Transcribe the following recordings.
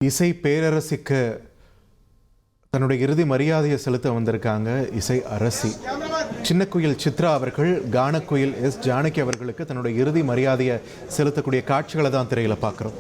இசை பேரரசிக்கு தன்னுடைய இறுதி மரியாதையை செலுத்த வந்திருக்காங்க இசை அரசி சின்ன குயில் சித்ரா அவர்கள். கானக்குயில் எஸ் ஜானகி அவர்களுக்கு தன்னுடைய இறுதி மரியாதையை செலுத்தக்கூடிய காட்சிகளை தான் திரையில பார்க்குறோம்.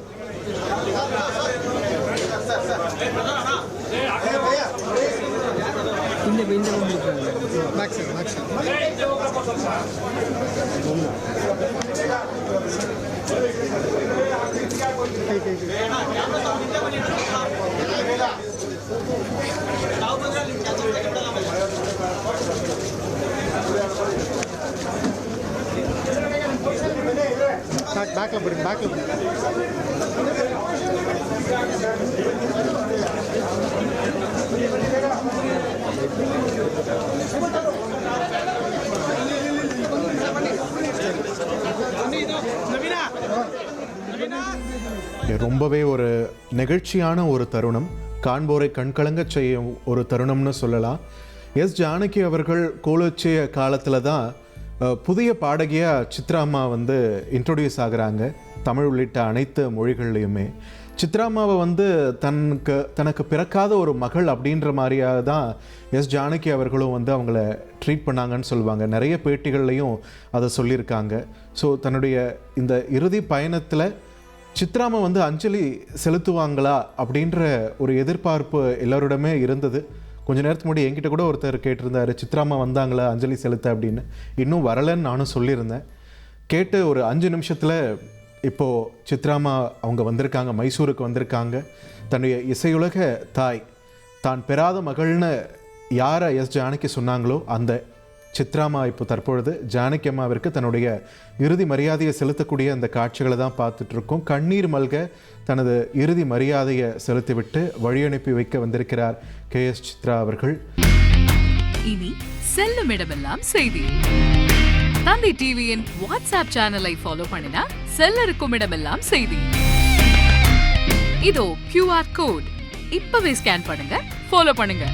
ரொம்பவே ஒரு நெகிழ்ச்சியான ஒரு தருணம், காண்போரை கண்கலங்க செய்யும் ஒரு தருணம்னு சொல்லலாம். எஸ் ஜானகி அவர்கள் கோலோச்சிய காலத்தில் தான் புதிய பாடகியாக சித்ராம்மா இன்ட்ரொடியூஸ் ஆகுறாங்க தமிழ் உள்ளிட்ட அனைத்து மொழிகள்லையுமே. சித்ராம்மாவை தனக்கு பிறக்காத ஒரு மகள் அப்படின்ற மாதிரியாக தான் எஸ் ஜானகி அவர்களும் அவங்கள ட்ரீட் பண்ணாங்கன்னு சொல்லுவாங்க. நிறைய பேட்டிகள்லையும் அதை சொல்லியிருக்காங்க. ஸோ தன்னுடைய இந்த இறுதி பயணத்தில் சித்ராம்மா அஞ்சலி செலுத்துவாங்களா அப்படின்ற ஒரு எதிர்பார்ப்பு எல்லோரிடமே இருந்தது. கொஞ்ச நேரத்துக்கு முன்னாடி என்கிட்ட கூட ஒருத்தர் கேட்டிருந்தார், சித்ராம்மா வந்தாங்களா அஞ்சலி செலுத்த அப்படின்னு. இன்னும் வரலன்னு நானும் சொல்லியிருந்தேன். கேட்டு ஒரு 5 நிமிஷத்தில் இப்போது சித்ராம்மா அவங்க வந்திருக்காங்க, மைசூருக்கு வந்திருக்காங்க. தன்னுடைய இசையுலக தாய் தான் பெறாத மகள்னு யாரை எஸ் ஜானகி சொன்னாங்களோ அந்த சித்ராம்மா இப்போ தற்பொழுது ஜானகி அம்மாவிற்கு தன்னுடைய இறுதி மரியாதையை செலுத்தக்கூடிய அந்த காட்சிகளை தான் பார்த்துட்ருக்கோம். கண்ணீர் மல்க தனது இறுதி மரியாதையை செலுத்திவிட்டு வழி அனுப்பி வைக்க வந்திருக்கிறார் KS சித்ரா அவர்கள். இனி செல்லும் இடமெல்லாம் செய்தி. தந்தை டிவியின் வாட்ஸ்அப் சேனலை ஃபாலோ பண்ணினா செல்ல இருக்கும் இடமெல்லாம் செய்தி. இதோ QR கோட் இப்பவே ஸ்கேன் பண்ணுங்க, ஃபாலோ பண்ணுங்க.